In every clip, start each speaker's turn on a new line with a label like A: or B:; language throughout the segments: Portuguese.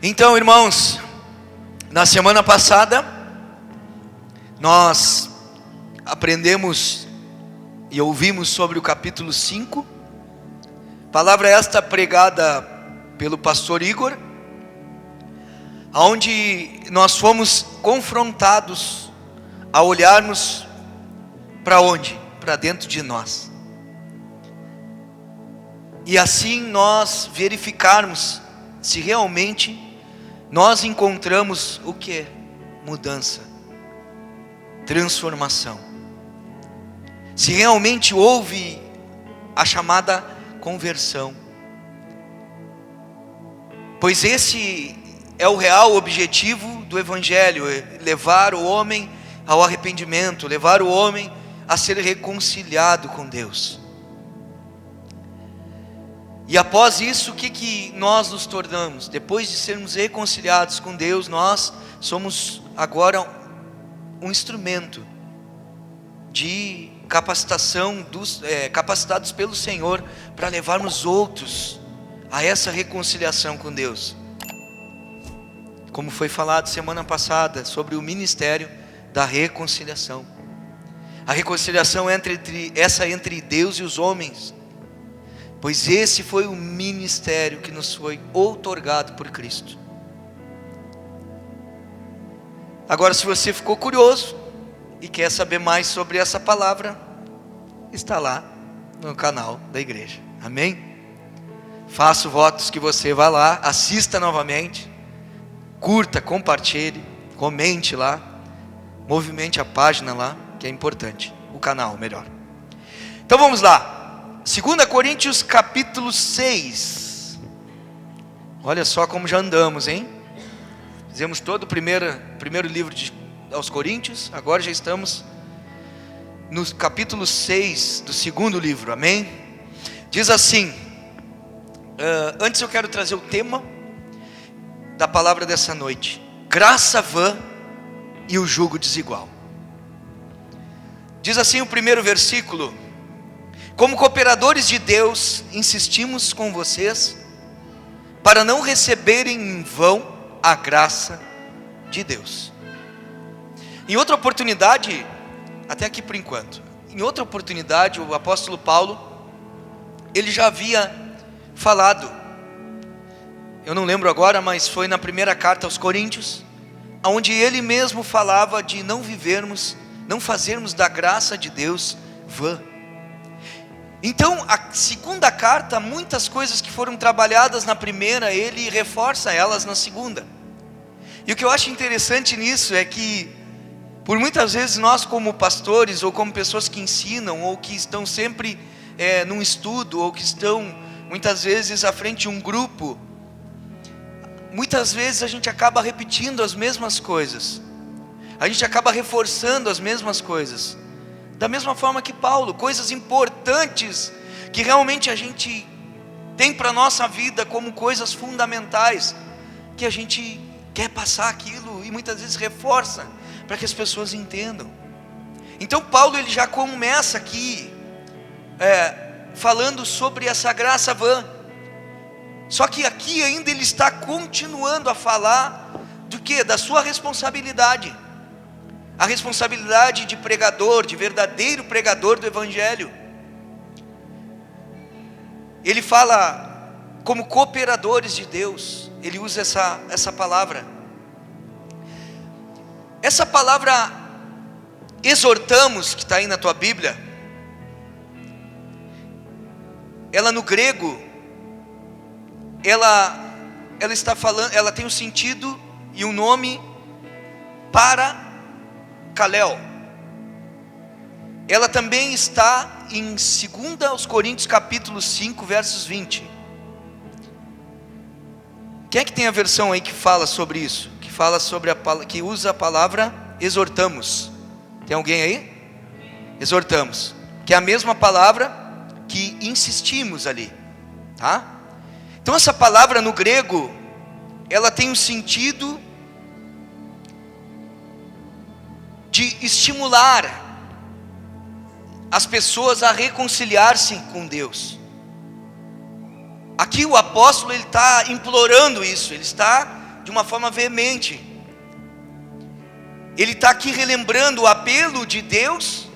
A: Então, irmãos, na semana passada nós aprendemos e ouvimos sobre o capítulo 5, palavra esta pregada pelo pastor Igor, onde nós fomos confrontados a olharmos para onde? Para dentro de nós, e assim nós verificarmos se realmente nós encontramos o que? Mudança, transformação. Se realmente houve a chamada conversão. Pois esse é o real objetivo do Evangelho, levar o homem ao arrependimento, levar o homem a ser reconciliado com Deus. E após isso, o que nós nos tornamos? Depois de sermos reconciliados com Deus, nós somos agora um instrumento de capacitação, capacitados pelo Senhor para levarmos outros a essa reconciliação com Deus. Como foi falado semana passada sobre o ministério da reconciliação. A reconciliação entre Deus e os homens. Pois esse foi o ministério que nos foi outorgado por Cristo. Agora, se você ficou curioso e quer saber mais sobre essa palavra, está lá no canal da igreja. Amém? Faço votos que você vá lá, assista novamente, curta, compartilhe, comente lá, movimente a página lá, que é importante, o canal melhor. Então vamos lá. 2 Coríntios capítulo 6. Olha só como já andamos, hein? Fizemos todo o primeiro livro aos Coríntios. Agora já estamos no capítulo 6 do segundo livro, amém? Diz assim, antes eu quero trazer o tema da palavra dessa noite: graça vã e o jugo desigual. Diz assim o primeiro versículo: como cooperadores de Deus, insistimos com vocês para não receberem em vão a graça de Deus. Em outra oportunidade, até aqui por enquanto, em outra oportunidade o apóstolo Paulo, ele já havia falado, eu não lembro agora, mas foi na primeira carta aos Coríntios, onde ele mesmo falava de não fazermos da graça de Deus vã. Então, a segunda carta, muitas coisas que foram trabalhadas na primeira, ele reforça elas na segunda. E o que eu acho interessante nisso é que, por muitas vezes nós como pastores, ou como pessoas que ensinam, ou que estão sempre num estudo, ou que estão muitas vezes à frente de um grupo, muitas vezes a gente acaba repetindo as mesmas coisas, a gente acaba reforçando as mesmas coisas. Da mesma forma que Paulo, coisas importantes que realmente a gente tem para a nossa vida como coisas fundamentais, que a gente quer passar aquilo e muitas vezes reforça para que as pessoas entendam. Então Paulo ele já começa aqui falando sobre essa graça vã. Só que aqui ainda ele está continuando a falar do que? Da sua responsabilidade. A responsabilidade de pregador, de verdadeiro pregador do Evangelho. Ele fala como cooperadores de Deus. Ele usa essa palavra. Essa palavra exortamos, que está aí na tua Bíblia, ela no grego, ela está falando, ela tem um sentido e um nome para Kalel. Ela também está em 2 Coríntios capítulo 5, versos 20. Quem é que tem a versão aí que fala sobre isso? Que fala sobre que usa a palavra exortamos. Tem alguém aí? Exortamos. Que é a mesma palavra que insistimos ali, tá? Então essa palavra no grego, ela tem um sentido de estimular as pessoas a reconciliar-se com Deus. Aqui o apóstolo ele está implorando isso, ele está de uma forma veemente. Ele está aqui relembrando o apelo de Deus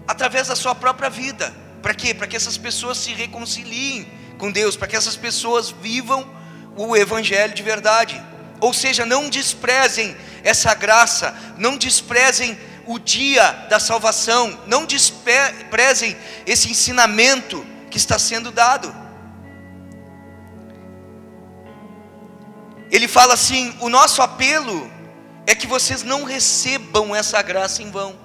A: através da sua própria vida. Para quê? Para que essas pessoas se reconciliem com Deus, para que essas pessoas vivam o evangelho de verdade. Ou seja, não desprezem essa graça, não desprezem o dia da salvação, não desprezem esse ensinamento que está sendo dado. Ele fala assim: o nosso apelo é que vocês não recebam essa graça em vão.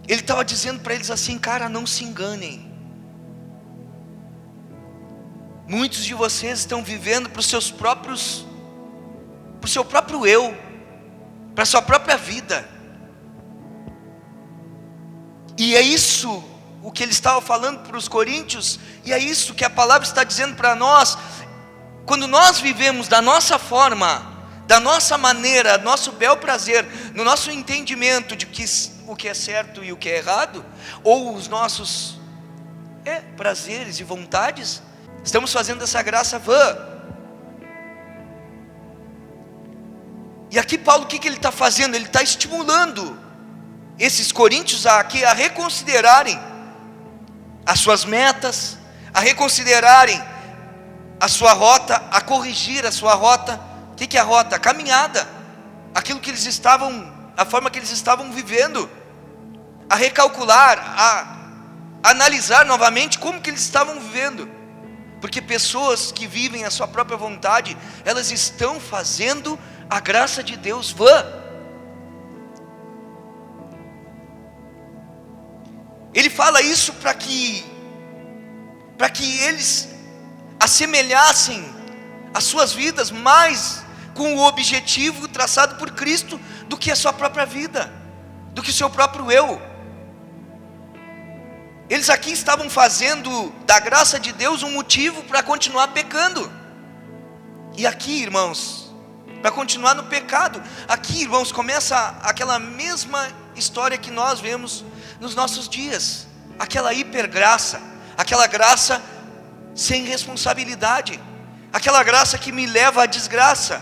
A: Ele estava dizendo para eles assim: cara, não se enganem. Muitos de vocês estão vivendo para o seu próprio eu, para a sua própria vida. E é isso o que ele estava falando para os coríntios, e é isso que a palavra está dizendo para nós. Quando nós vivemos da nossa forma, da nossa maneira, nosso bel prazer, no nosso entendimento de o que é certo e o que é errado, ou os nossos prazeres e vontades, estamos fazendo essa graça vã. E aqui Paulo, o que ele está fazendo? Ele está estimulando esses coríntios a reconsiderarem as suas metas, a reconsiderarem a sua rota, a corrigir a sua rota. O que é a rota? A caminhada, aquilo que eles estavam, a forma que eles estavam vivendo, a recalcular, a analisar novamente como que eles estavam vivendo. Porque pessoas que vivem a sua própria vontade, elas estão fazendo a graça de Deus vã. Ele fala isso para que eles assemelhassem as suas vidas mais com o objetivo traçado por Cristo do que a sua própria vida, do que o seu próprio eu. Eles aqui estavam fazendo da graça de Deus um motivo para continuar pecando. E aqui, irmãos, para continuar no pecado, aqui, irmãos, começa aquela mesma história que nós vemos nos nossos dias, aquela hipergraça, aquela graça sem responsabilidade, aquela graça que me leva à desgraça.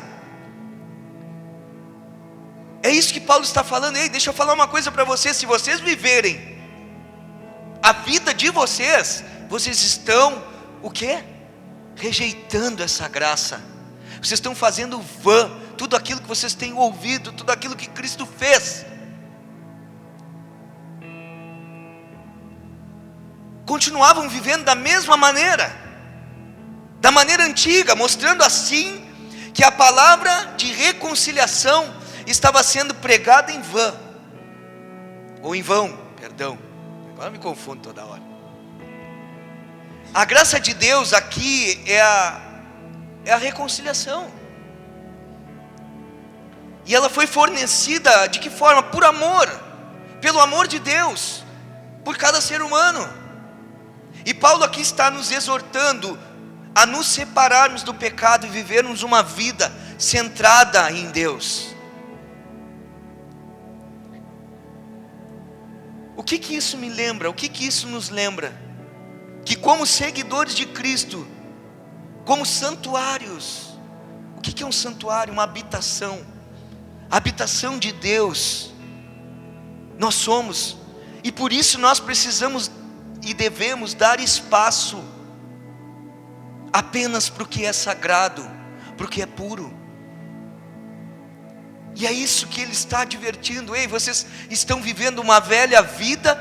A: É isso que Paulo está falando. Ei, deixa eu falar uma coisa para vocês: se vocês viverem a vida de vocês, vocês estão o quê? Rejeitando essa graça. Vocês estão fazendo vã tudo aquilo que vocês têm ouvido, tudo aquilo que Cristo fez. Continuavam vivendo da mesma maneira, da maneira antiga, mostrando assim que a palavra de reconciliação estava sendo pregada em vão, ou em vão, perdão, agora me confundo toda hora. A graça de Deus aqui é a reconciliação, e ela foi fornecida de que forma? Por amor, pelo amor de Deus, por cada ser humano. E Paulo aqui está nos exortando a nos separarmos do pecado e vivermos uma vida centrada em Deus. O que isso me lembra? O que isso nos lembra? Que como seguidores de Cristo, como santuários, o que é um santuário? Uma habitação, a habitação de Deus, nós somos, e por isso nós precisamos e devemos dar espaço apenas para o que é sagrado, para o que é puro. E é isso que ele está advertindo: ei, vocês estão vivendo uma velha vida,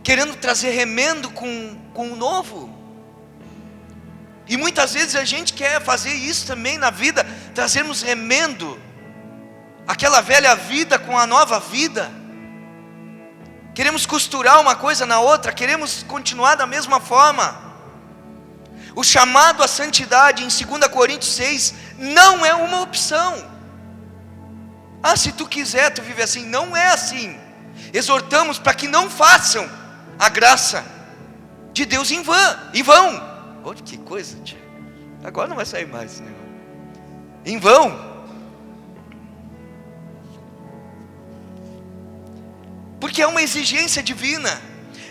A: querendo trazer remendo com o novo. E muitas vezes a gente quer fazer isso também na vida, trazermos remendo, aquela velha vida com a nova vida. Queremos costurar uma coisa na outra, queremos continuar da mesma forma. O chamado à santidade em 2 Coríntios 6 não é uma opção. Ah, se tu quiser, tu vive assim. Não é assim. Exortamos para que não façam a graça de Deus em vão. Olha que coisa, tia. Agora não vai sair mais esse negócio. Em vão. Porque é uma exigência divina.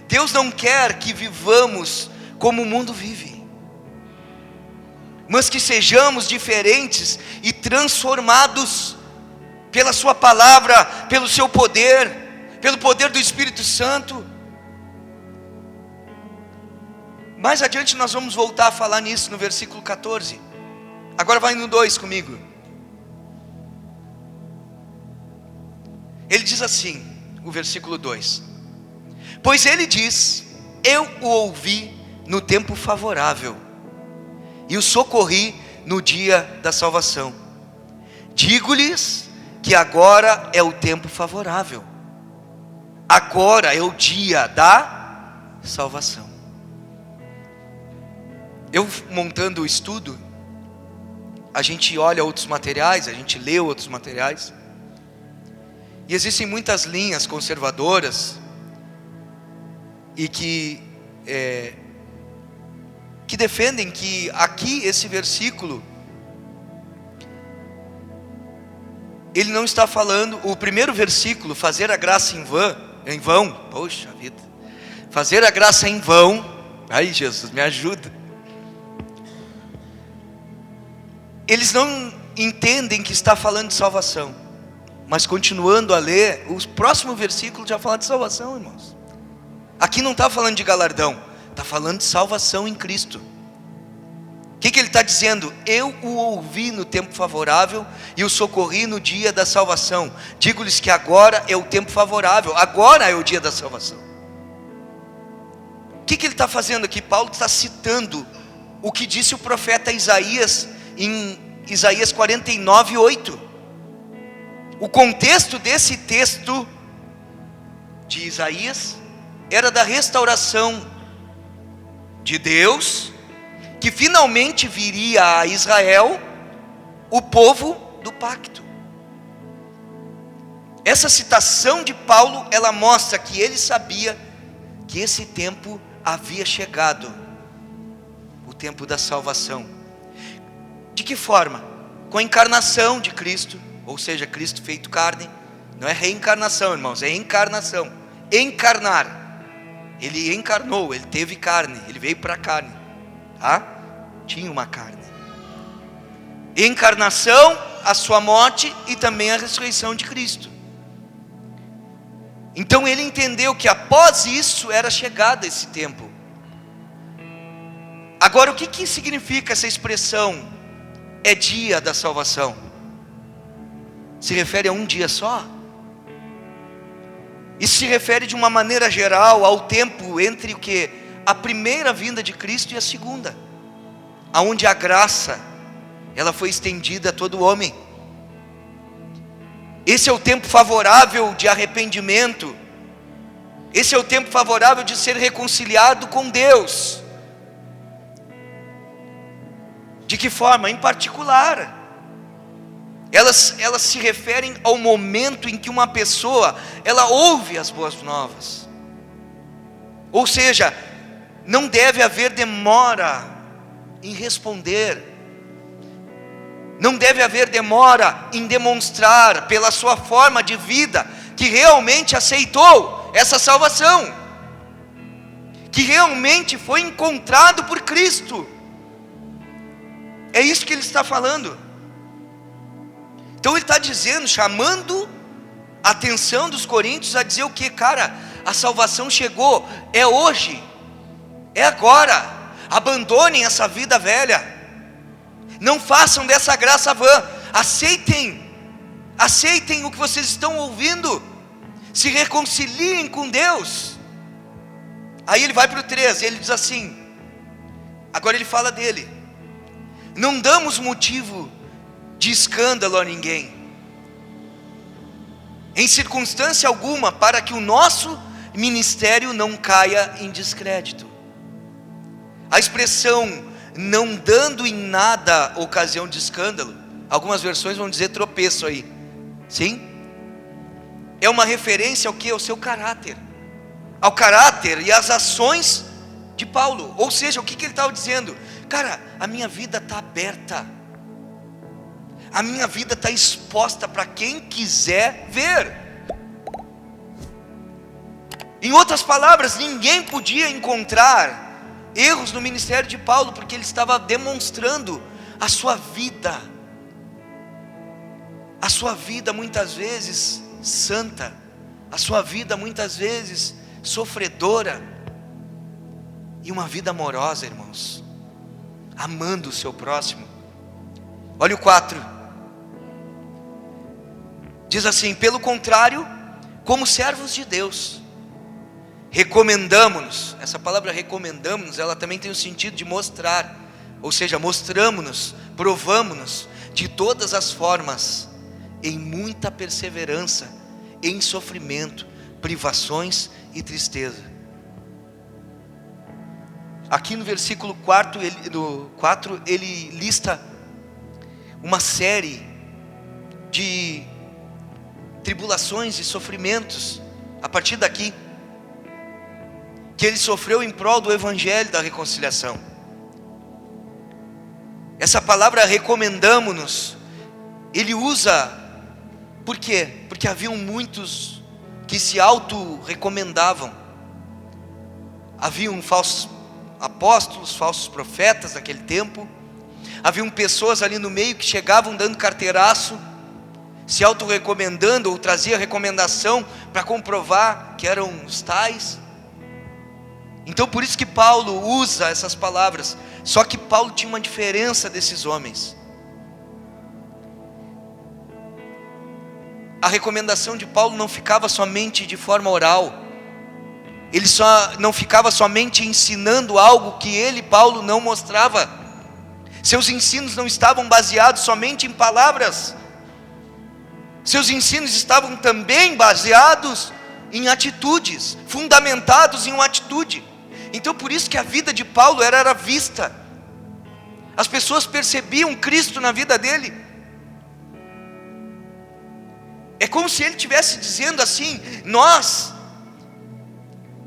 A: Deus não quer que vivamos como o mundo vive. mas que sejamos diferentes e transformados pela sua palavra, pelo seu poder, pelo poder do Espírito Santo. Mais adiante nós vamos voltar a falar nisso no versículo 14. Agora vai no 2 comigo. Ele diz assim, o versículo 2: pois ele diz, eu o ouvi no tempo favorável, e o socorri no dia da salvação. Digo-lhes que agora é o tempo favorável, agora é o dia da salvação. Eu montando o estudo, a gente olha outros materiais, a gente lê outros materiais, e existem muitas linhas conservadoras e que defendem que aqui esse versículo, ele não está falando, o primeiro versículo, fazer a graça em vão, poxa vida, fazer a graça em vão, ai Jesus, me ajuda. Eles não entendem que está falando de salvação, mas continuando a ler, o próximo versículo já fala de salvação, irmãos. Aqui não está falando de galardão, está falando de salvação em Cristo. O que ele está dizendo? Eu o ouvi no tempo favorável e o socorri no dia da salvação. Digo-lhes que agora é o tempo favorável, agora é o dia da salvação. O que ele está fazendo aqui? Paulo está citando o que disse o profeta Isaías em Isaías 49:8. O contexto desse texto de Isaías era da restauração de Deus, que finalmente viria a Israel, o povo do pacto. Essa citação de Paulo, ela mostra que ele sabia que esse tempo havia chegado, o tempo da salvação. De que forma? Com a encarnação de Cristo, ou seja, Cristo feito carne. Não é reencarnação, irmãos, é encarnação. Encarnar. Ele encarnou, ele teve carne, ele veio para a carne, tá? Tinha uma carne. Encarnação, a sua morte e também a ressurreição de Cristo. Então ele entendeu que após isso era chegado esse tempo. Agora, o que significa essa expressão? É dia da salvação. Se refere a um dia só? Isso se refere de uma maneira geral ao tempo entre o que? A primeira vinda de Cristo e a segunda, aonde a graça, ela foi estendida a todo homem. Esse é o tempo favorável de arrependimento. Esse é o tempo favorável de ser reconciliado com Deus. De que forma? Em particular, elas se referem ao momento em que uma pessoa, ela ouve as boas novas. Ou seja, não deve haver demora em responder. Não deve haver demora em demonstrar pela sua forma de vida que realmente aceitou essa salvação, que realmente foi encontrado por Cristo. É isso que ele está falando. Então ele está dizendo, chamando a atenção dos coríntios a dizer o que? Cara, a salvação chegou, é hoje, é agora. Abandonem essa vida velha, não façam dessa graça vã, aceitem o que vocês estão ouvindo, se reconciliem com Deus. Aí ele vai para o 13, ele diz assim, agora ele fala dele: não damos motivo de escândalo a ninguém, em circunstância alguma, para que o nosso ministério não caia em descrédito. A expressão não dando em nada ocasião de escândalo, algumas versões vão dizer tropeço aí, sim? É uma referência ao que? Ao seu caráter, ao caráter e às ações de Paulo. Ou seja, o que ele estava dizendo? Cara, a minha vida está aberta, a minha vida está exposta para quem quiser ver. Em outras palavras, ninguém podia encontrar erros no ministério de Paulo, porque ele estava demonstrando a sua vida muitas vezes santa, a sua vida muitas vezes sofredora, e uma vida amorosa, irmãos, amando o seu próximo. Olha o 4, diz assim: pelo contrário, como servos de Deus, recomendamo-nos. Essa palavra recomendamo-nos, ela também tem o sentido de mostrar, ou seja, mostramo-nos, provamo-nos de todas as formas, em muita perseverança, em sofrimento, privações e tristeza. Aqui no versículo 4, ele lista uma série de tribulações e sofrimentos, a partir daqui, que ele sofreu em prol do evangelho da reconciliação. Essa palavra recomendamo-nos, ele usa, por quê? Porque haviam muitos que se auto-recomendavam. Haviam falsos apóstolos, falsos profetas naquele tempo. Haviam pessoas ali no meio que chegavam dando carteiraço, se auto-recomendando, ou trazia recomendação para comprovar que eram os tais. Então por isso que Paulo usa essas palavras. Só que Paulo tinha uma diferença desses homens. A recomendação de Paulo não ficava somente de forma oral. Ele não ficava somente ensinando algo que ele, Paulo, não mostrava. Seus ensinos não estavam baseados somente em palavras. Seus ensinos estavam também baseados em atitudes, fundamentados em uma atitude. Então por isso que a vida de Paulo era vista. As pessoas percebiam Cristo na vida dele. É como se ele estivesse dizendo assim: nós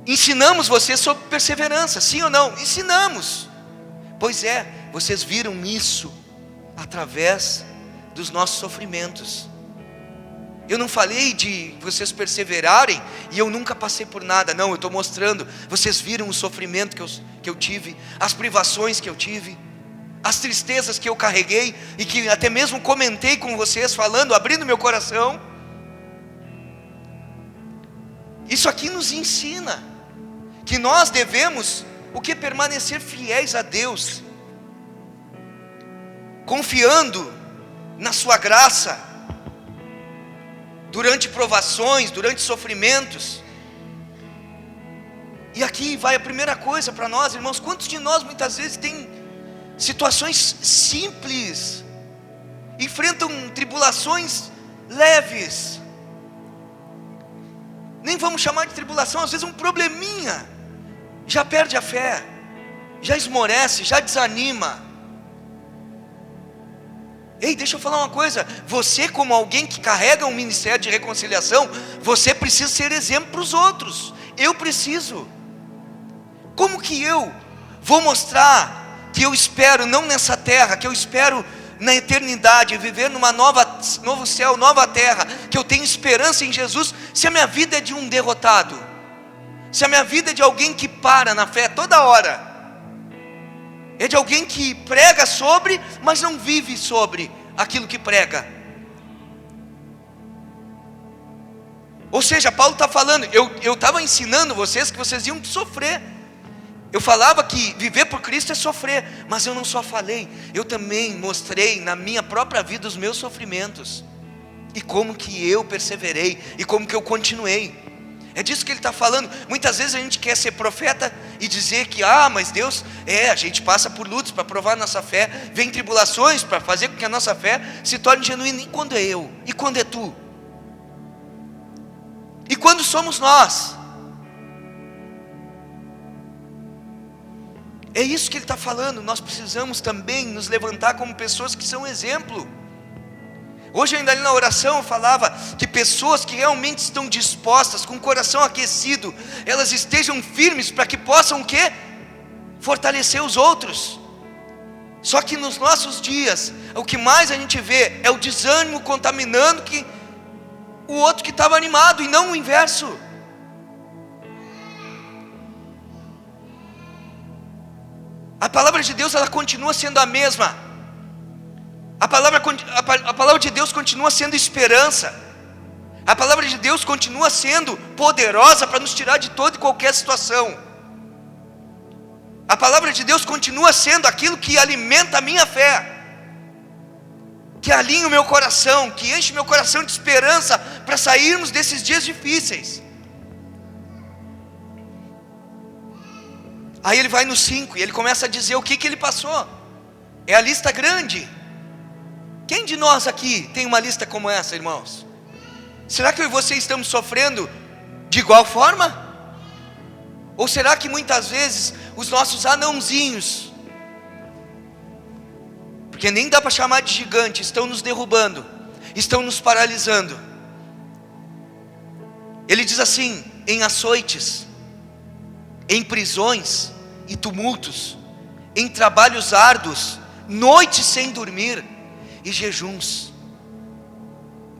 A: ensinamos vocês sobre perseverança, sim ou não? Ensinamos. Pois é, vocês viram isso através dos nossos sofrimentos. Eu não falei de vocês perseverarem e eu nunca passei por nada. Não, eu estou mostrando. Vocês viram o sofrimento que eu tive, as privações que eu tive, as tristezas que eu carreguei, e que até mesmo comentei com vocês, falando, abrindo meu coração. Isso aqui nos ensina que nós devemos o que? Permanecer fiéis a Deus, confiando na sua graça, durante provações, durante sofrimentos. E aqui vai a primeira coisa para nós, irmãos. Quantos de nós muitas vezes tem situações simples, enfrentam tribulações leves, nem vamos chamar de tribulação, às vezes um probleminha, já perde a fé, já esmorece, já desanima. Ei, deixa eu falar uma coisa. Você, como alguém que carrega um ministério de reconciliação, você precisa ser exemplo para os outros. Eu preciso. Como que eu vou mostrar que eu espero não nessa terra, que eu espero na eternidade, viver numa novo céu, nova terra, que eu tenho esperança em Jesus, se a minha vida é de um derrotado, se a minha vida é de alguém que para na fé toda hora, é de alguém que prega sobre, mas não vive sobre aquilo que prega. Ou seja, Paulo está falando, eu estava ensinando vocês que vocês iam sofrer. Eu falava que viver por Cristo é sofrer, mas eu não só falei, eu também mostrei na minha própria vida os meus sofrimentos, e como que eu perseverei, e como que eu continuei. É disso que ele está falando. Muitas vezes a gente quer ser profeta e dizer que, mas Deus, a gente passa por lutas para provar a nossa fé, vem tribulações para fazer com que a nossa fé se torne genuína. E quando é eu? E quando é tu? E quando somos nós? É isso que ele está falando. Nós precisamos também nos levantar como pessoas que são exemplo. Hoje ainda ali na oração eu falava que pessoas que realmente estão dispostas, com o coração aquecido, elas estejam firmes para que possam o quê? Fortalecer os outros. Só que nos nossos dias, o que mais a gente vê é o desânimo contaminando o outro que estava animado, e não o inverso. A palavra de Deus, ela continua sendo a mesma. A palavra de Deus continua sendo esperança. A palavra de Deus continua sendo poderosa para nos tirar de toda e qualquer situação. A palavra de Deus continua sendo aquilo que alimenta a minha fé, que alinha o meu coração, que enche meu coração de esperança para sairmos desses dias difíceis. Aí ele vai no 5 e ele começa a dizer o que ele passou. É a lista grande. Quem de nós aqui tem uma lista como essa, irmãos? Será que eu e você estamos sofrendo de igual forma? Ou será que muitas vezes os nossos anãozinhos, porque nem dá para chamar de gigante, estão nos derrubando, estão nos paralisando? Ele diz assim: em açoites, em prisões e tumultos, em trabalhos árduos, noites sem dormir e jejuns.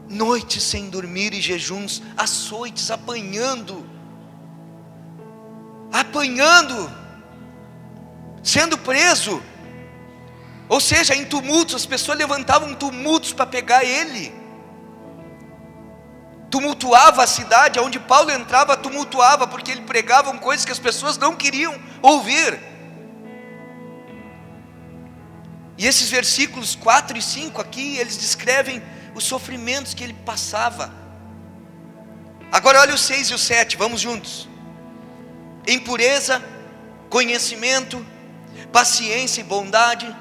A: Noites sem dormir e jejuns, açoites, apanhando, sendo preso. Ou seja, em tumultos, as pessoas levantavam tumultos para pegar ele. Tumultuava a cidade, onde Paulo entrava, tumultuava, porque ele pregava coisas que as pessoas não queriam ouvir. E esses versículos 4 e 5 aqui, eles descrevem os sofrimentos que ele passava. Agora olha o 6 e o 7, vamos juntos. Em pureza, conhecimento, paciência e bondade,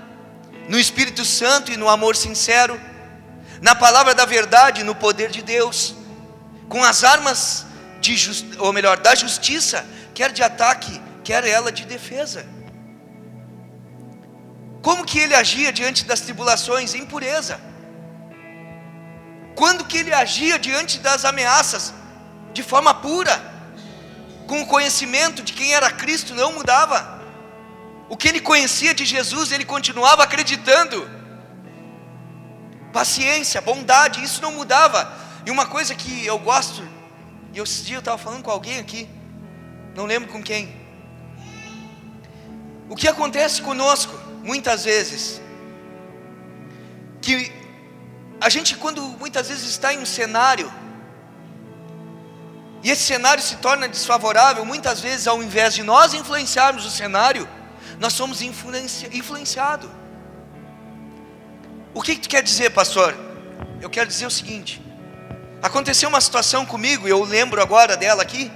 A: no Espírito Santo e no amor sincero, na palavra da verdade e no poder de Deus, com as armas da justiça, quer de ataque, quer ela de defesa. Como que ele agia diante das tribulações? Em pureza. Quando que ele agia diante das ameaças? De forma pura, com o conhecimento de quem era Cristo, não mudava. O que ele conhecia de Jesus, ele continuava acreditando. Paciência, bondade, isso não mudava. E uma coisa que eu gosto, e esse dia eu estava falando com alguém aqui, não lembro com quem. O que acontece conosco, muitas vezes, que a gente, quando muitas vezes está em um cenário, e esse cenário se torna desfavorável, muitas vezes ao invés de nós influenciarmos o cenário, nós somos influenciados. O que tu quer dizer, pastor? Eu quero dizer o seguinte: aconteceu uma situação comigo, eu lembro agora dela aqui,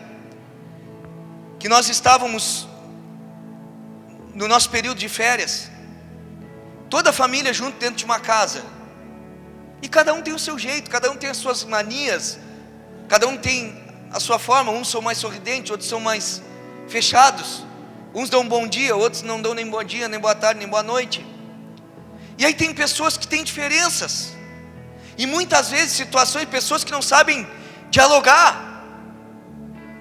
A: que nós estávamos no nosso período de férias, toda a família junto dentro de uma casa, e cada um tem o seu jeito, cada um tem as suas manias, cada um tem a sua forma. Uns são mais sorridentes, outros são mais fechados, uns dão um bom dia, outros não dão nem bom dia, nem boa tarde, nem boa noite. E aí tem pessoas que têm diferenças, e muitas vezes situações, pessoas que não sabem dialogar,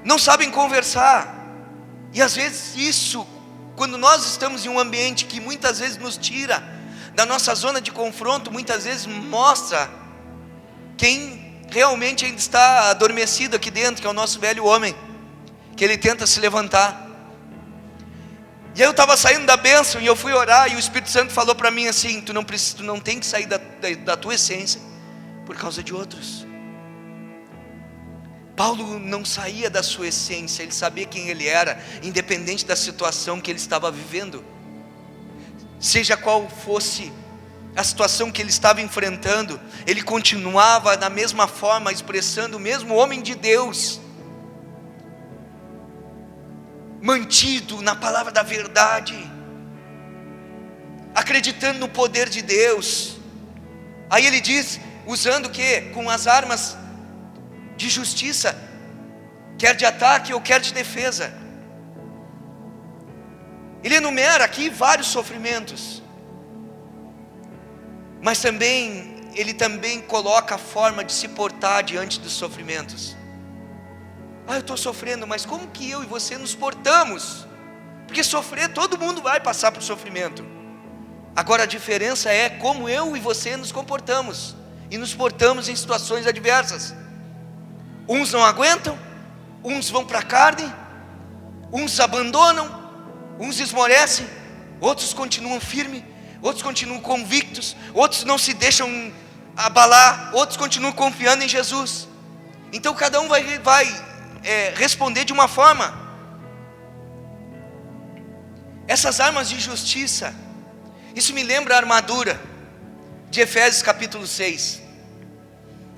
A: não sabem conversar. E às vezes isso, quando nós estamos em um ambiente que muitas vezes nos tira da nossa zona de confronto, muitas vezes mostra quem realmente ainda está adormecido aqui dentro, que é o nosso velho homem, que ele tenta se levantar. E aí eu estava saindo da bênção e eu fui orar, e o Espírito Santo falou para mim assim: tu não tem que sair da tua essência por causa de outros. Paulo não saía da sua essência, ele sabia quem ele era, independente da situação que ele estava vivendo, seja qual fosse a situação que ele estava enfrentando, ele continuava da mesma forma, expressando o mesmo homem de Deus, mantido na palavra da verdade, acreditando no poder de Deus. Aí ele diz, usando o que? Com as armas de justiça, quer de ataque ou quer de defesa. Ele enumera aqui vários sofrimentos, mas ele também coloca a forma de se portar diante dos sofrimentos. Eu estou sofrendo, mas como que eu e você nos portamos? Porque sofrer, todo mundo vai passar por sofrimento. Agora a diferença é como eu e você nos comportamos, e nos portamos em situações adversas. Uns não aguentam, uns vão para a carne, uns abandonam, uns esmorecem, outros continuam firmes, outros continuam convictos, outros não se deixam abalar, outros continuam confiando em Jesus. Então cada um vai responder de uma forma. Essas armas de justiça, isso me lembra a armadura de Efésios capítulo 6.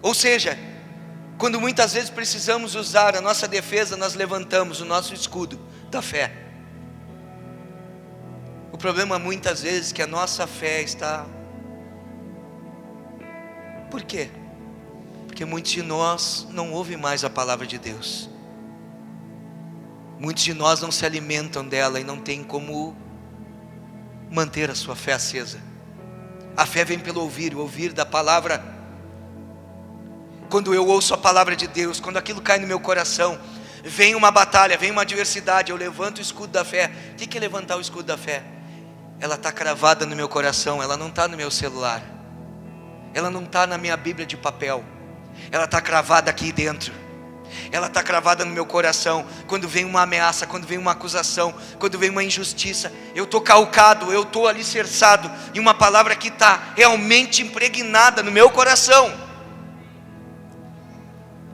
A: Ou seja, quando muitas vezes precisamos usar a nossa defesa, nós levantamos o nosso escudo da fé. O problema muitas vezes é que a nossa fé está... Por quê? Porque muitos de nós não ouvem mais a palavra de Deus. Muitos de nós não se alimentam dela e não tem como manter a sua fé acesa. A fé vem pelo ouvir, o ouvir da palavra. Quando eu ouço a palavra de Deus, quando aquilo cai no meu coração, vem uma batalha, vem uma adversidade, eu levanto o escudo da fé. O que é levantar o escudo da fé? Ela está cravada no meu coração, ela não está no meu celular, ela não está na minha Bíblia de papel, ela está cravada aqui dentro. Ela está cravada no meu coração. Quando vem uma ameaça, quando vem uma acusação, quando vem uma injustiça, eu estou calcado, eu estou alicerçado em uma palavra que está realmente impregnada no meu coração.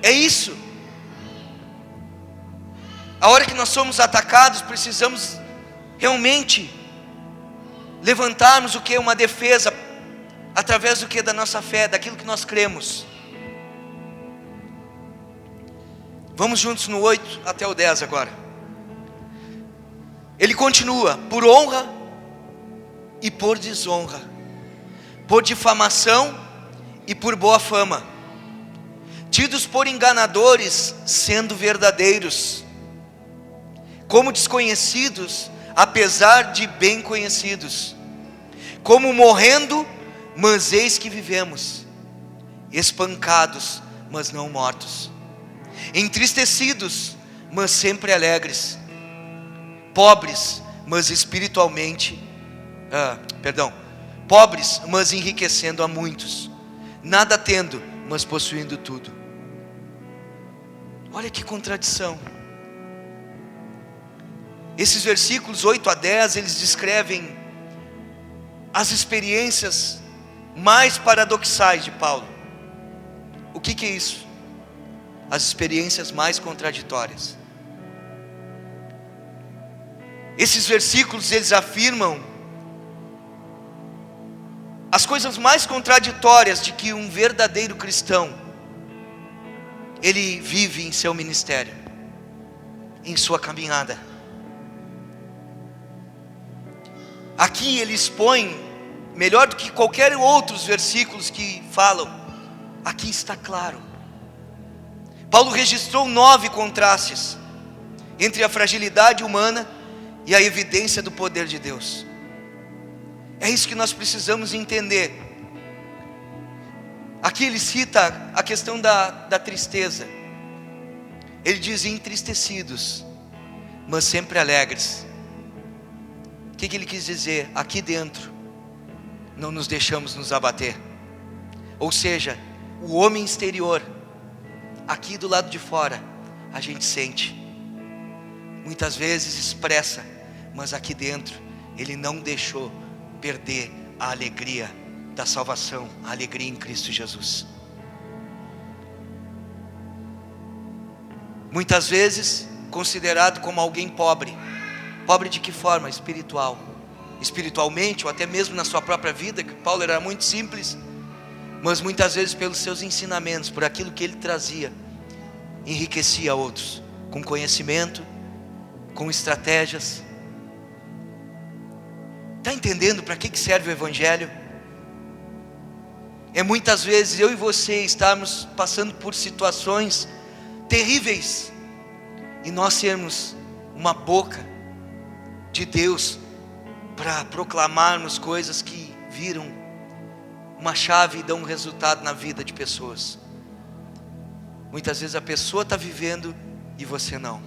A: É isso. A hora que nós somos atacados, precisamos realmente levantarmos o que? Uma defesa, através do que? Da nossa fé, daquilo que nós cremos. Vamos juntos no 8 até o 10 agora. Ele continua: por honra e por desonra, por difamação e por boa fama, tidos por enganadores, sendo verdadeiros, como desconhecidos, apesar de bem conhecidos, como morrendo, mas eis que vivemos, espancados, mas não mortos, entristecidos, mas sempre alegres, pobres, mas espiritualmente, pobres, mas enriquecendo a muitos, nada tendo, mas possuindo tudo. Olha que contradição. Esses versículos 8 a 10, eles descrevem as experiências mais paradoxais de Paulo. O que é isso? As experiências mais contraditórias. Esses versículos, eles afirmam as coisas mais contraditórias de que um verdadeiro cristão, ele vive em seu ministério, em sua caminhada. Aqui ele expõe, melhor do que qualquer outros versículos que falam, aqui está claro. Paulo registrou 9 contrastes entre a fragilidade humana e a evidência do poder de Deus. É isso que nós precisamos entender. Aqui ele cita a questão da tristeza. Ele diz: entristecidos, mas sempre alegres. O que ele quis dizer? Aqui dentro não nos deixamos nos abater. Ou seja, o homem exterior, aqui do lado de fora, a gente sente, muitas vezes expressa, mas aqui dentro ele não deixou perder a alegria da salvação, a alegria em Cristo Jesus. Muitas vezes considerado como alguém pobre. Pobre de que forma? Espiritual. Espiritualmente, ou até mesmo na sua própria vida, que Paulo era muito simples, mas muitas vezes pelos seus ensinamentos, por aquilo que ele trazia, enriquecia outros, com conhecimento, com estratégias. Está entendendo para que serve o Evangelho? É muitas vezes eu e você estarmos passando por situações terríveis, e nós sermos uma boca de Deus para proclamarmos coisas que viram uma chave e dão um resultado na vida de pessoas. Muitas vezes a pessoa está vivendo e você não.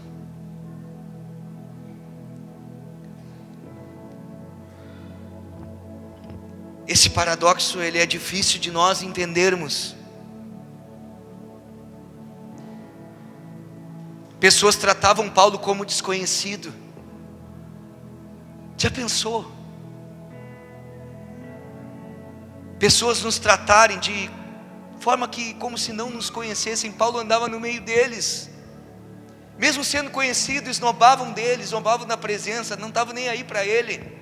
A: Esse paradoxo, ele é difícil de nós entendermos. Pessoas tratavam Paulo como desconhecido. Já pensou? pessoas nos tratarem de forma que, como se não nos conhecessem. Paulo andava no meio deles, mesmo sendo conhecido, esnobavam dele, zombavam da presença, não estavam nem aí para ele.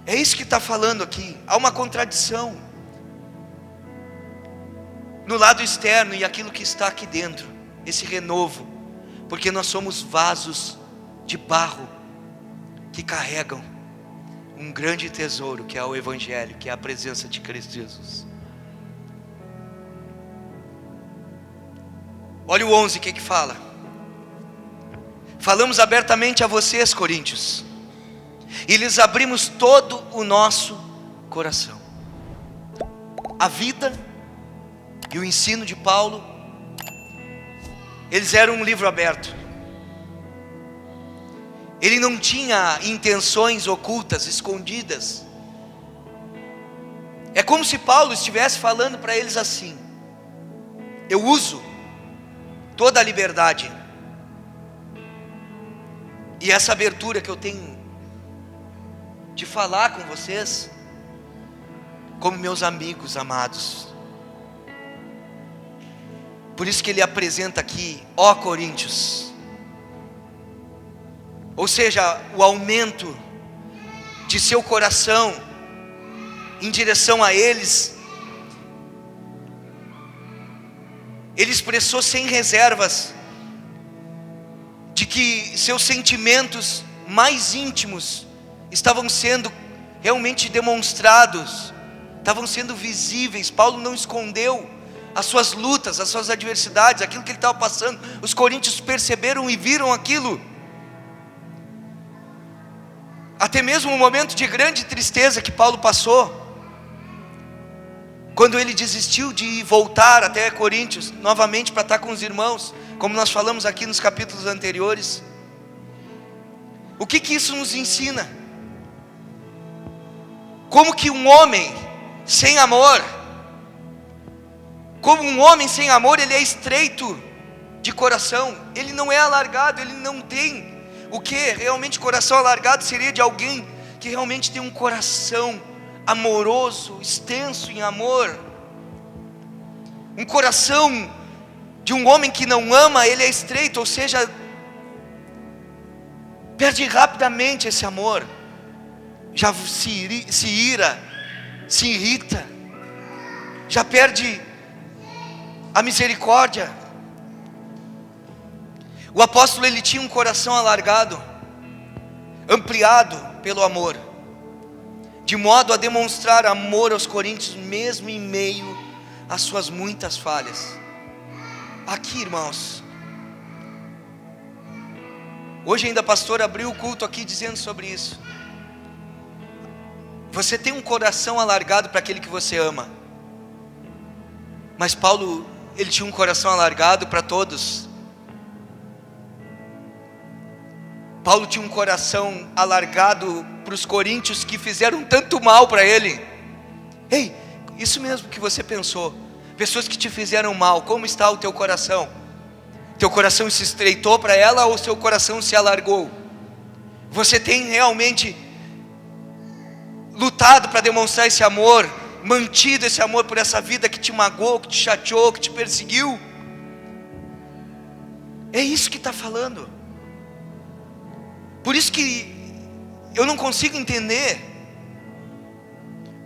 A: É isso que está falando aqui. Há uma contradição no lado externo e aquilo que está aqui dentro, esse renovo, porque nós somos vasos de barro que carregam um grande tesouro, que é o Evangelho, que é a presença de Cristo Jesus. Olha o 11, o que fala? Falamos abertamente a vocês, coríntios, e lhes abrimos todo o nosso coração. A vida e o ensino de Paulo, eles eram um livro aberto. Ele não tinha intenções ocultas, escondidas. É como se Paulo estivesse falando para eles assim: eu uso toda a liberdade e essa abertura que eu tenho de falar com vocês como meus amigos amados. Por isso que ele apresenta aqui, ó Coríntios, ou seja, o aumento de seu coração em direção a eles. Ele expressou sem reservas de que seus sentimentos mais íntimos estavam sendo realmente demonstrados, estavam sendo visíveis. Paulo não escondeu as suas lutas, as suas adversidades, aquilo que ele estava passando. Os coríntios perceberam e viram aquilo. Até mesmo um momento de grande tristeza que Paulo passou, quando ele desistiu de voltar até Coríntios novamente para estar com os irmãos, como nós falamos aqui nos capítulos anteriores. O que isso nos ensina? Como que um homem sem amor, ele é estreito de coração, ele não é alargado, ele não tem o que? Realmente coração alargado seria de alguém que realmente tem um coração amoroso, extenso em amor. Um coração de um homem que não ama, ele é estreito, ou seja, perde rapidamente esse amor, já se ira, se irrita, já perde a misericórdia. O apóstolo, ele tinha um coração alargado, ampliado pelo amor, de modo a demonstrar amor aos coríntios, mesmo em meio às suas muitas falhas. Aqui, irmãos, hoje ainda a pastora abriu o culto aqui dizendo sobre isso. Você tem um coração alargado para aquele que você ama, mas Paulo, ele tinha um coração alargado para todos. Paulo tinha um coração alargado para os coríntios que fizeram tanto mal para ele. Ei, isso mesmo que você pensou, pessoas que te fizeram mal, como está o teu coração? Teu coração se estreitou para ela ou seu coração se alargou? Você tem realmente lutado para demonstrar esse amor, mantido esse amor por essa vida que te magoou, que te chateou, que te perseguiu? É isso que está falando. Por isso que eu não consigo entender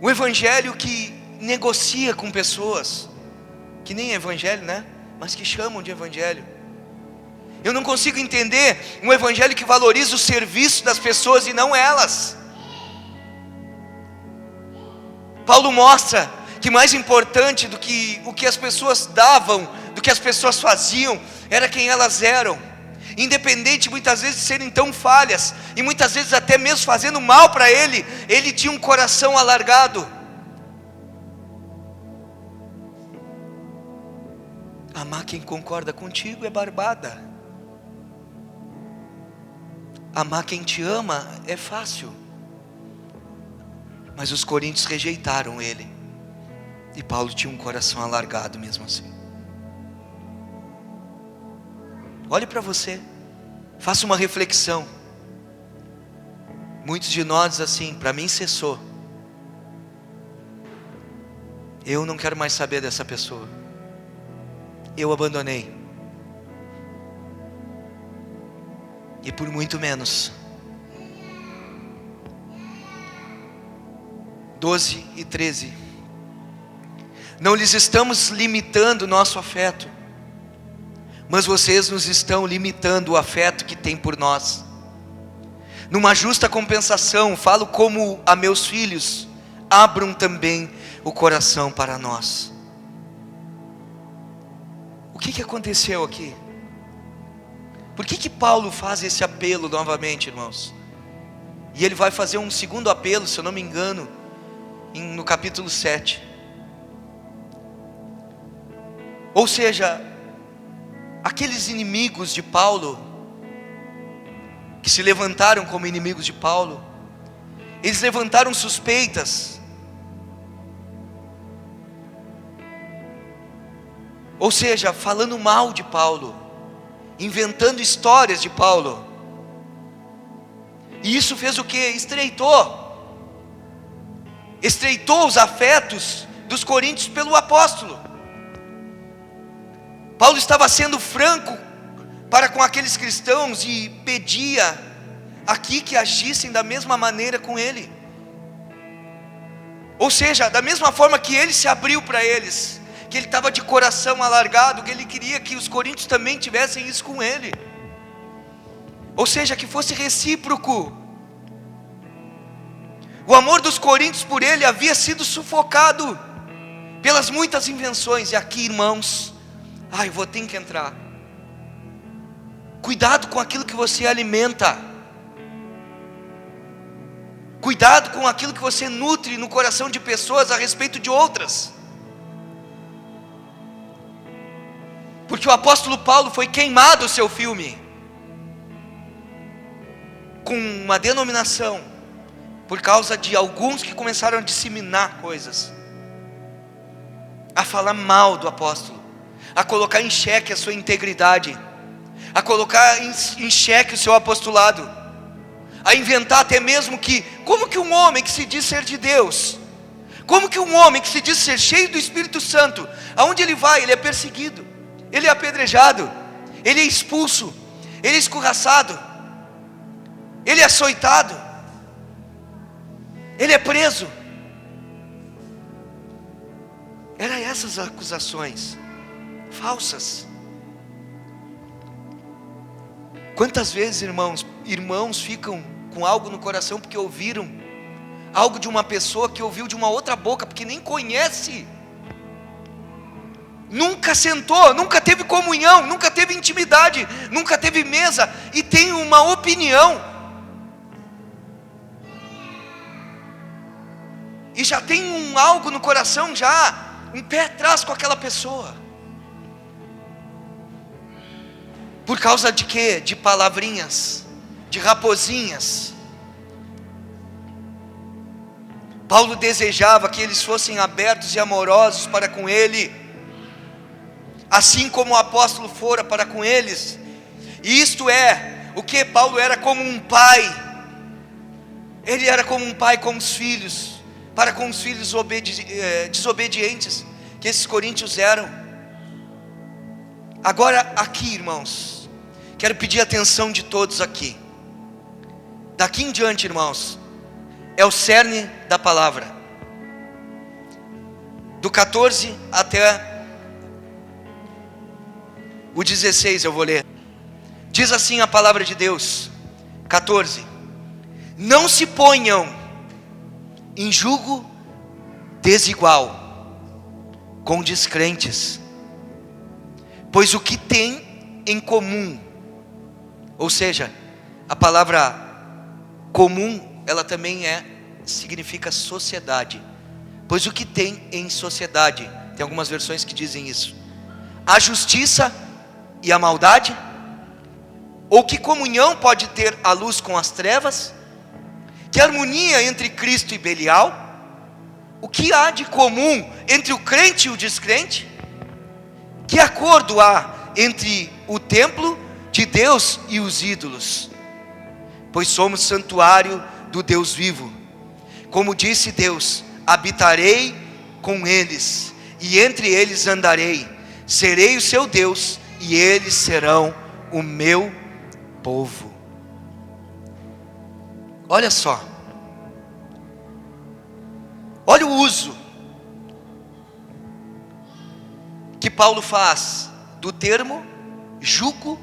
A: o evangelho que negocia com pessoas, que nem é evangelho, né? Mas que chamam de evangelho. Eu não consigo entender um evangelho que valoriza o serviço das pessoas e não elas. Paulo mostra que mais importante do que o que as pessoas davam, do que as pessoas faziam, era quem elas eram. Independente muitas vezes de serem tão falhas, e muitas vezes até mesmo fazendo mal para ele, ele tinha um coração alargado. Amar quem concorda contigo é barbada. Amar quem te ama é fácil. Mas os coríntios rejeitaram ele, e Paulo tinha um coração alargado mesmo assim. Olhe para você, faça uma reflexão. Muitos de nós assim, para mim cessou. eu não quero mais saber dessa pessoa, eu abandonei. E por muito menos. 12 e 13. Não lhes estamos limitando o nosso afeto, mas vocês nos estão limitando o afeto que tem por nós. Numa justa compensação, falo como a meus filhos, abram também o coração para nós. O que aconteceu aqui? Por que Paulo faz esse apelo novamente, irmãos? E ele vai fazer um segundo apelo, se eu não me engano, no capítulo 7. Ou seja, aqueles inimigos de Paulo, que se levantaram como inimigos de Paulo, eles levantaram suspeitas. Ou seja, falando mal de Paulo, inventando histórias de Paulo. E isso fez o que? Estreitou os afetos dos coríntios pelo apóstolo. Paulo estava sendo franco para com aqueles cristãos e pedia aqui que agissem da mesma maneira com ele. Ou seja, da mesma forma que ele se abriu para eles, que ele estava de coração alargado, que ele queria que os coríntios também tivessem isso com ele. Ou seja, que fosse recíproco. O amor dos coríntios por ele havia sido sufocado pelas muitas invenções. E aqui, irmãos, eu vou ter que entrar. Cuidado com aquilo que você alimenta. Cuidado com aquilo que você nutre no coração de pessoas a respeito de outras. Porque o apóstolo Paulo foi queimado o seu filme com uma denominação, por causa de alguns que começaram a disseminar coisas, a falar mal do apóstolo, a colocar em xeque a sua integridade, a colocar em xeque o seu apostolado, a inventar até mesmo que, como que um homem que se diz ser de Deus, como que um homem que se diz ser cheio do Espírito Santo, aonde ele vai, ele é perseguido, ele é apedrejado, ele é expulso, ele é escorraçado, ele é açoitado, ele é preso. Eram essas acusações falsas. Quantas vezes, irmãos ficam com algo no coração porque ouviram algo de uma pessoa que ouviu de uma outra boca, porque nem conhece, nunca sentou, nunca teve comunhão, nunca teve intimidade, nunca teve mesa, e tem uma opinião, e já tem algo no coração, já um pé atrás com aquela pessoa. Por causa de quê? De palavrinhas, de raposinhas. Paulo desejava que eles fossem abertos e amorosos para com ele, assim como o apóstolo fora para com eles. E isto é o que Paulo era como um pai. Ele era como um pai com os filhos, para com os filhos desobedientes, que esses coríntios eram. Agora aqui, irmãos, quero pedir a atenção de todos aqui. Daqui em diante, irmãos, é o cerne da palavra. Do 14 até o 16 eu vou ler. Diz assim a palavra de Deus. 14. Não se ponham em julgo desigual com descrentes, pois o que tem em comum, ou seja, a palavra comum, ela também significa sociedade, pois o que tem em sociedade, tem algumas versões que dizem isso, a justiça e a maldade, ou que comunhão pode ter a luz com as trevas, que harmonia entre Cristo e Belial, o que há de comum entre o crente e o descrente, que acordo há entre o templo de Deus e os ídolos, pois somos santuário do Deus vivo. Como disse Deus, habitarei com eles, e entre eles andarei, serei o seu Deus, e eles serão o meu povo. Olha só, olha o uso que Paulo faz do termo jugo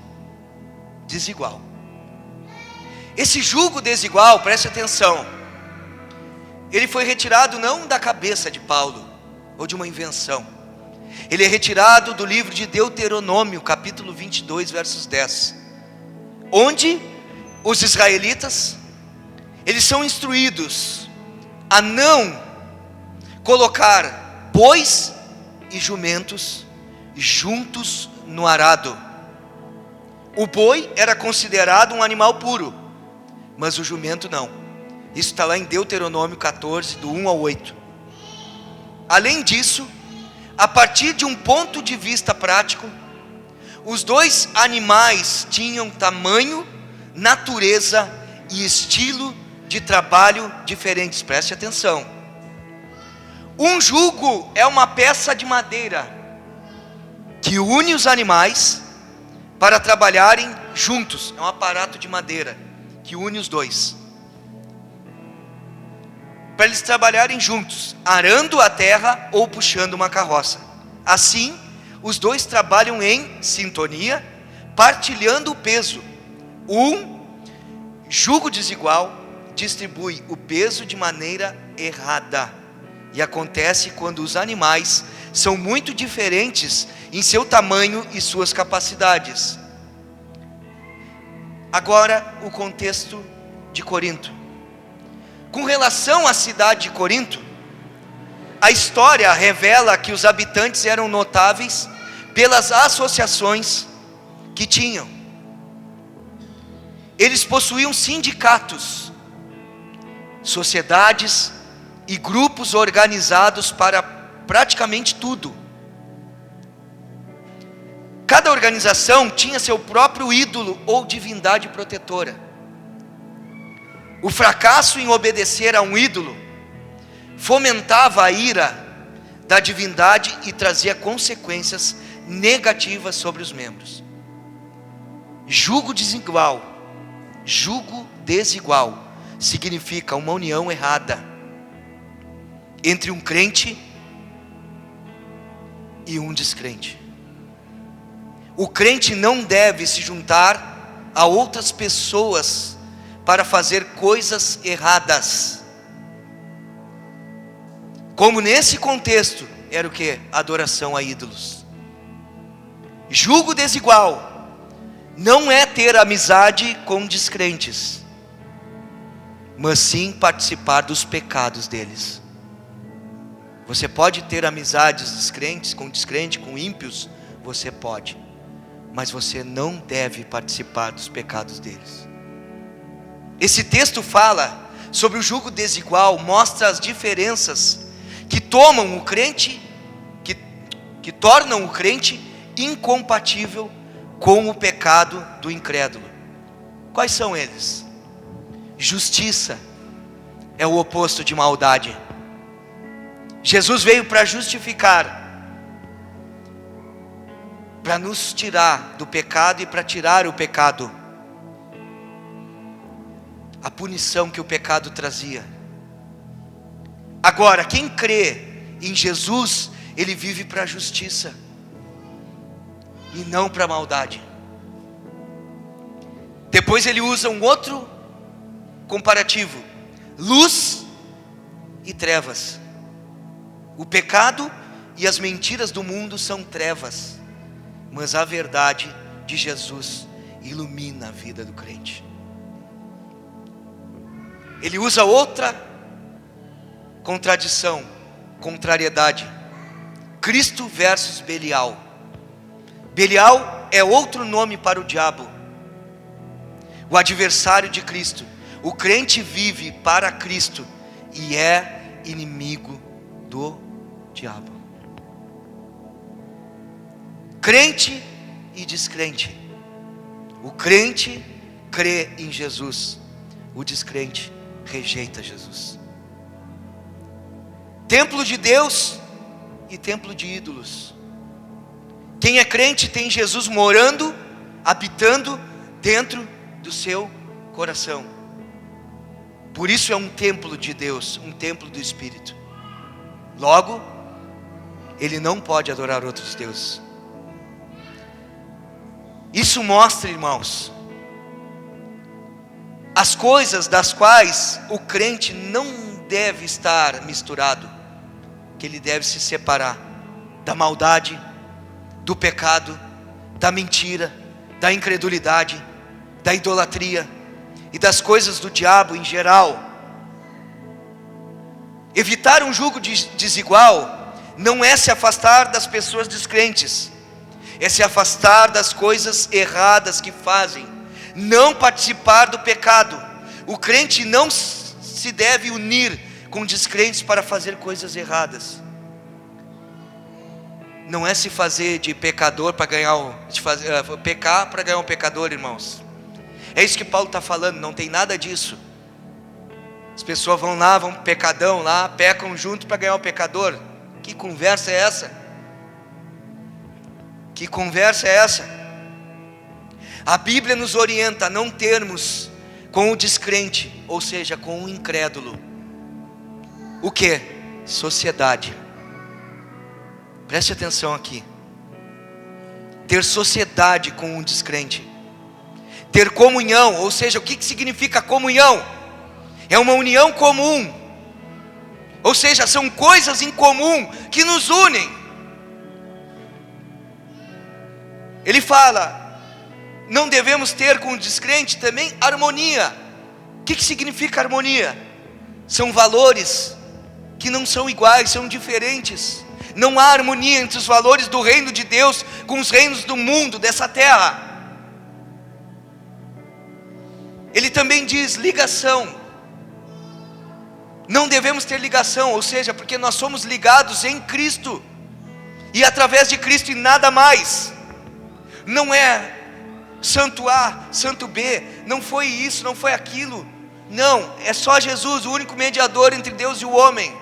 A: desigual. Esse jugo desigual, preste atenção, ele foi retirado não da cabeça de Paulo, ou de uma invenção. Ele é retirado do livro de Deuteronômio, capítulo 22, versos 10. Onde os israelitas, eles são instruídos a não colocar bois e jumentos juntos no arado. O boi era considerado um animal puro, mas o jumento não. Isso está lá em Deuteronômio 14, do 1 ao 8. Além disso, a partir de um ponto de vista prático, os dois animais tinham tamanho, natureza e estilo de trabalho diferentes. Preste atenção. Um jugo é uma peça de madeira que une os animais para trabalharem juntos. É um aparato de madeira que une os dois, para eles trabalharem juntos, arando a terra ou puxando uma carroça. Assim, os dois trabalham em sintonia, partilhando o peso. Um jugo desigual distribui o peso de maneira errada, e acontece quando os animais são muito diferentes em seu tamanho e suas capacidades. Agora, o contexto de Corinto. Com relação à cidade de Corinto, a história revela que os habitantes eram notáveis pelas associações que tinham. Eles possuíam sindicatos, sociedades e grupos organizados para praticamente tudo. Cada organização tinha seu próprio ídolo ou divindade protetora. O fracasso em obedecer a um ídolo fomentava a ira da divindade e trazia consequências negativas sobre os membros. Jugo desigual significa uma união errada entre um crente e um descrente. O crente não deve se juntar a outras pessoas para fazer coisas erradas. Como nesse contexto era o que? Adoração a ídolos. Jugo desigual não é ter amizade com descrentes, mas sim participar dos pecados deles. Você pode ter amizades descrentes, com ímpios, você pode, mas você não deve participar dos pecados deles. Esse texto fala sobre o jugo desigual, mostra as diferenças que tomam o crente, que tornam o crente incompatível com o pecado do incrédulo. Quais são eles? Justiça é o oposto de maldade. Jesus veio para justificar, para nos tirar do pecado e para tirar o pecado, a punição que o pecado trazia. Agora, quem crê em Jesus, ele vive para a justiça e não para a maldade. Depois ele usa um outro comparativo: luz e trevas. O pecado e as mentiras do mundo são trevas, mas a verdade de Jesus ilumina a vida do crente. Ele usa outra contrariedade: Cristo versus Belial. Belial é outro nome para o diabo, o adversário de Cristo. O crente vive para Cristo e é inimigo do diabo. Crente e descrente. O crente crê em Jesus, o descrente rejeita Jesus. Templo de Deus e templo de ídolos. Quem é crente tem Jesus morando, habitando dentro do seu coração. Por isso é um templo de Deus, um templo do Espírito. Logo, ele não pode adorar outros deuses. Isso mostra, irmãos, as coisas das quais o crente não deve estar misturado, que ele deve se separar da maldade, do pecado, da mentira, da incredulidade, da idolatria e das coisas do diabo em geral. Evitar um jugo desigual não é se afastar das pessoas descrentes, é se afastar das coisas erradas que fazem, não participar do pecado. O crente não se deve unir com descrentes para fazer coisas erradas. Não é se fazer de pecador para ganhar pecar para ganhar um pecador, irmãos. É isso que Paulo está falando, não tem nada disso. As pessoas vão lá, vão pecadão lá, pecam junto para ganhar o pecador. Que conversa é essa? Que conversa é essa? A Bíblia nos orienta a não termos com o descrente, ou seja, com o incrédulo, o que? Sociedade. Preste atenção aqui. Ter sociedade com o descrente, ter comunhão, ou seja, o que significa comunhão? É uma união comum, ou seja, são coisas em comum que nos unem. Ele fala, não devemos ter com o descrente também harmonia. O que significa harmonia? São valores que não são iguais, são diferentes. Não há harmonia entre os valores do reino de Deus com os reinos do mundo, dessa terra. Ele também diz ligação. Não devemos ter ligação, ou seja, porque nós somos ligados em Cristo, e através de Cristo e nada mais. Não é santo A, santo B, não foi isso, não foi aquilo. Não, é só Jesus, o único mediador entre Deus e o homem.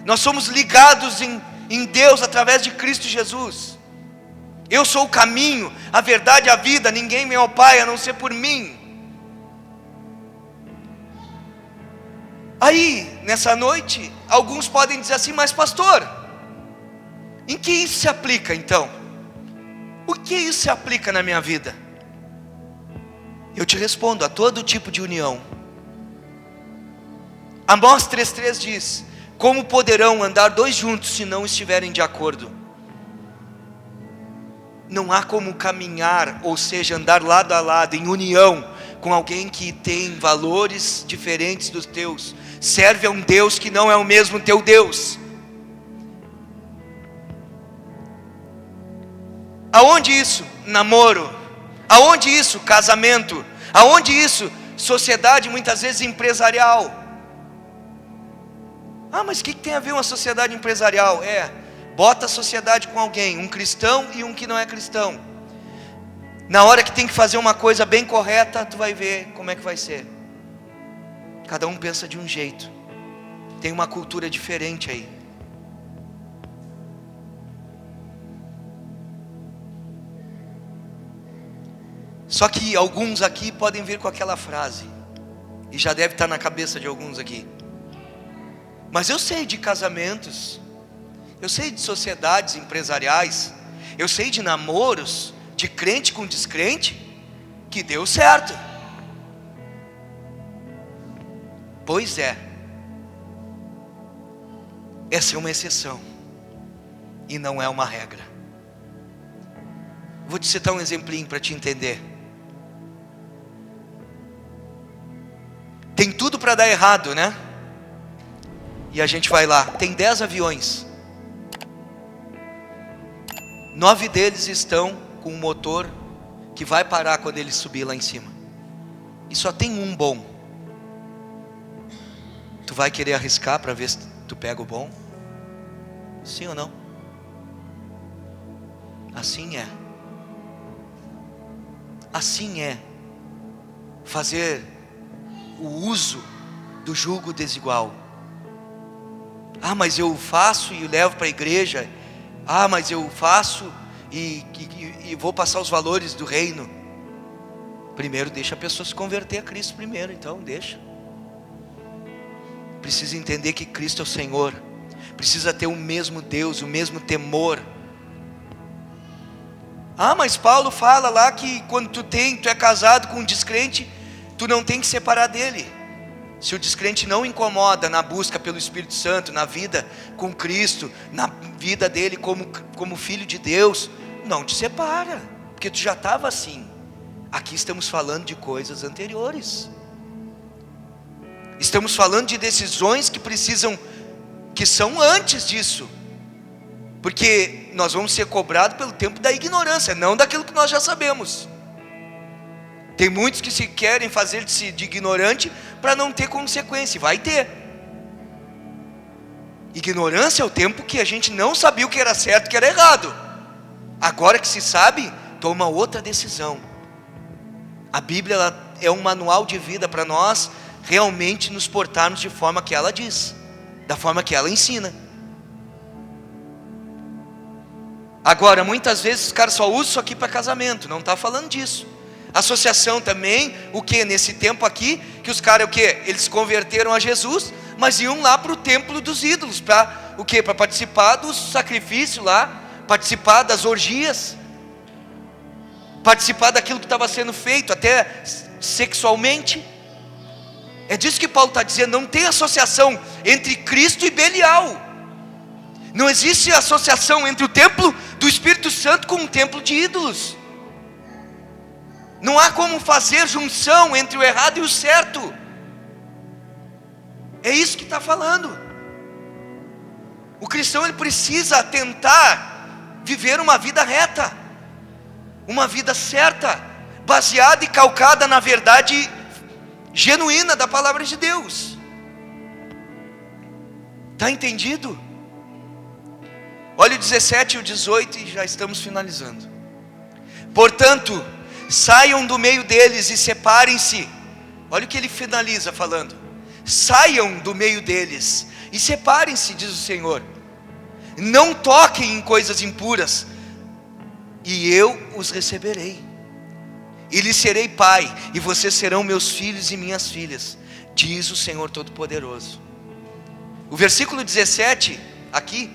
A: Nós somos ligados em Deus através de Cristo Jesus. Eu sou o caminho, a verdade e a vida, ninguém vem ao Pai a não ser por mim. Aí, nessa noite, alguns podem dizer assim, mas pastor, em que isso se aplica então? O que isso se aplica na minha vida? Eu te respondo, a todo tipo de união. Amós 3,3 diz, como poderão andar dois juntos se não estiverem de acordo? Não há como caminhar, ou seja, andar lado a lado, em união, com alguém que tem valores diferentes dos teus, serve a um Deus que não é o mesmo teu Deus. Aonde isso? Namoro. Aonde isso? Casamento. Aonde isso? Sociedade, muitas vezes empresarial. Ah, mas o que tem a ver uma sociedade empresarial? Bota a sociedade com alguém, um cristão e um que não é cristão. Na hora que tem que fazer uma coisa bem correta, tu vai ver como é que vai ser. Cada um pensa de um jeito. Tem uma cultura diferente aí. Só que alguns aqui podem vir com aquela frase, e já deve estar na cabeça de alguns aqui. Mas eu sei de casamentos, eu sei de sociedades empresariais, eu sei de namoros, de crente com descrente, que deu certo. Pois é, essa é uma exceção, e não é uma regra. Vou te citar um exemplinho para te entender. Tem tudo para dar errado, né? E a gente vai lá, tem 10 aviões, 9 deles estão com um motor que vai parar quando ele subir lá em cima, e só tem um bom. Tu vai querer arriscar para ver se tu pega o bom? Sim ou não? Assim é. Assim é fazer o uso do jugo desigual. Ah, mas eu faço e levo para a igreja. Ah, mas eu faço e vou passar os valores do reino. Primeiro deixa a pessoa se converter a Cristo primeiro, então deixa. Precisa entender que Cristo é o Senhor. Precisa ter o mesmo Deus, o mesmo temor. Ah, mas Paulo fala lá que quando tu é casado com um descrente, tu não tem que separar dele. Se o descrente não incomoda na busca pelo Espírito Santo, na vida com Cristo, na vida dele como filho de Deus, não te separa, porque tu já estava assim. Aqui estamos falando de coisas anteriores. Estamos falando de decisões que são antes disso. Porque nós vamos ser cobrados pelo tempo da ignorância, não daquilo que nós já sabemos. Tem muitos que se querem fazer-se de ignorante para não ter consequência, vai ter. Ignorância é o tempo que a gente não sabia o que era certo e o que era errado. Agora que se sabe, toma outra decisão. A Bíblia ela é um manual de vida para nós realmente nos portarmos de forma que ela diz, da forma que ela ensina. Agora, muitas vezes os caras só usam isso aqui para casamento, não está falando disso. Associação também, o que? Nesse tempo aqui, que os caras, o que? Eles se converteram a Jesus, mas iam lá para o templo dos ídolos, para o que? Para participar do sacrifício lá, participar das orgias, participar daquilo que estava sendo feito, até sexualmente. É disso que Paulo está dizendo, não tem associação entre Cristo e Belial. Não existe associação entre o templo do Espírito Santo com o templo de ídolos. Não há como fazer junção entre o errado e o certo. É isso que está falando. O cristão ele precisa tentar viver uma vida reta, uma vida certa, baseada e calcada na verdade genuína da palavra de Deus. Está entendido? Olha o 17 e o 18 e já estamos finalizando. Portanto, saiam do meio deles e separem-se. Olha o que ele finaliza falando. Saiam do meio deles e separem-se, diz o Senhor. Não toquem em coisas impuras, e eu os receberei. E lhes serei pai, e vocês serão meus filhos e minhas filhas, diz o Senhor Todo-Poderoso. O versículo 17, aqui,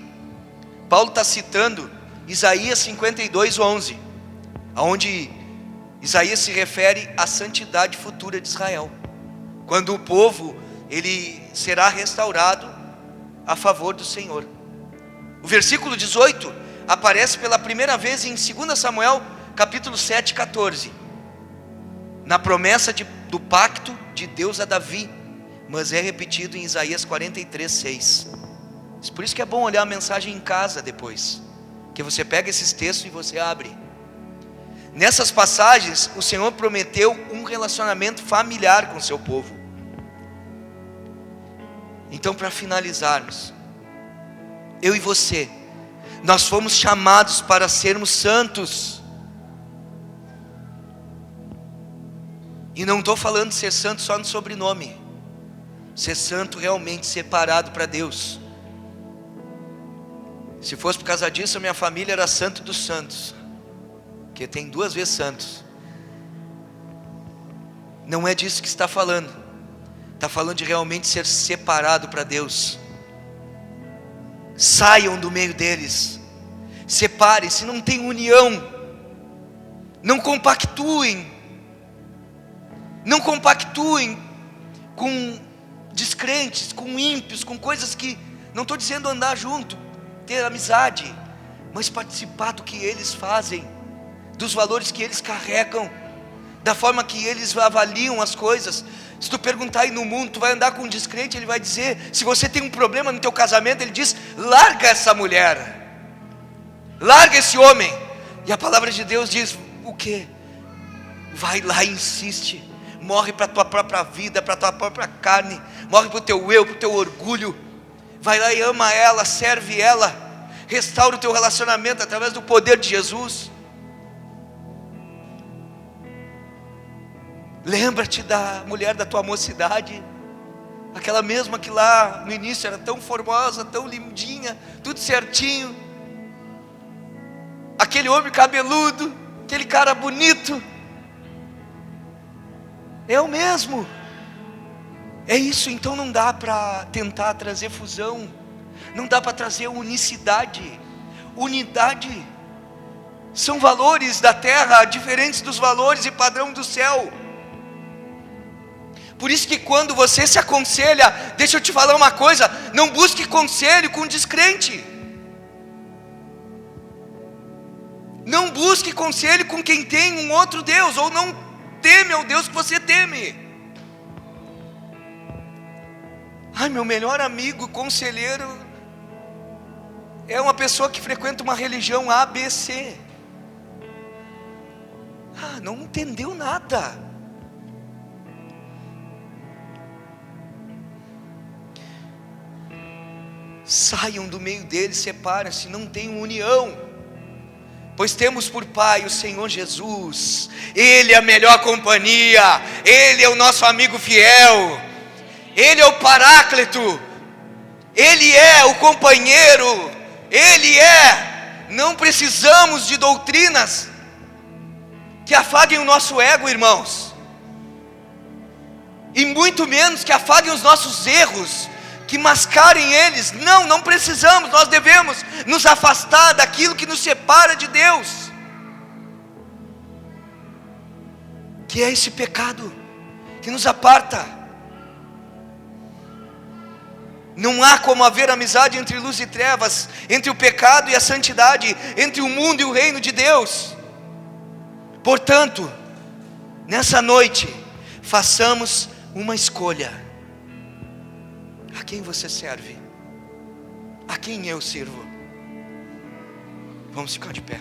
A: Paulo está citando Isaías 52:11, onde Isaías se refere à santidade futura de Israel, quando o povo ele será restaurado a favor do Senhor. O versículo 18 aparece pela primeira vez em 2 Samuel capítulo 7:14, na promessa do pacto de Deus a Davi, mas é repetido em Isaías 43:6. Por isso que é bom olhar a mensagem em casa depois, que você pega esses textos e você abre. Nessas passagens, o Senhor prometeu um relacionamento familiar com o seu povo. Então, para finalizarmos, eu e você, nós fomos chamados para sermos santos. E não estou falando de ser santo só no sobrenome, ser santo realmente separado para Deus. Se fosse por causa disso, a minha família era santo dos santos, porque tem 2 vezes santos. Não é disso que está falando. Está falando de realmente ser separado para Deus. Saiam do meio deles, separem-se, não tem união, não compactuem com descrentes, com ímpios, com coisas que, não estou dizendo andar junto, ter amizade, mas participar do que eles fazem, dos valores que eles carregam, da forma que eles avaliam as coisas. Se tu perguntar aí no mundo, tu vai andar com um descrente, ele vai dizer, se você tem um problema no teu casamento, ele diz, larga essa mulher, larga esse homem. E a palavra de Deus diz, o quê? Vai lá e insiste, morre para a tua própria vida, para a tua própria carne, morre para o teu eu, para o teu orgulho, vai lá e ama ela, serve ela, restaura o teu relacionamento através do poder de Jesus. Lembra-te da mulher da tua mocidade, aquela mesma que lá no início era tão formosa, tão lindinha, tudo certinho, aquele homem cabeludo, aquele cara bonito, é o mesmo. É isso. Então não dá para tentar trazer fusão, não dá para trazer unicidade, unidade. São valores da terra diferentes dos valores e padrão do céu. Por isso que quando você se aconselha, deixa eu te falar uma coisa, não busque conselho com descrente. Não busque conselho com quem tem um outro Deus, ou não teme ao Deus que você teme. Ai, meu melhor amigo, conselheiro, é uma pessoa que frequenta uma religião ABC. Ah, não entendeu nada. Saiam do meio deles, separem-se, não tenham união, pois temos por Pai o Senhor Jesus. Ele é a melhor companhia, Ele é o nosso amigo fiel, Ele é o Paráclito, Ele é o companheiro, Ele é. Não precisamos de doutrinas que afaguem o nosso ego, irmãos, e muito menos que afaguem os nossos erros, que mascarem eles. Não precisamos. Nós devemos nos afastar daquilo que nos separa de Deus, que é esse pecado que nos aparta. Não há como haver amizade entre luz e trevas, entre o pecado e a santidade, entre o mundo e o reino de Deus. Portanto, nessa noite, façamos uma escolha. A quem você serve? A quem eu sirvo? Vamos ficar de pé.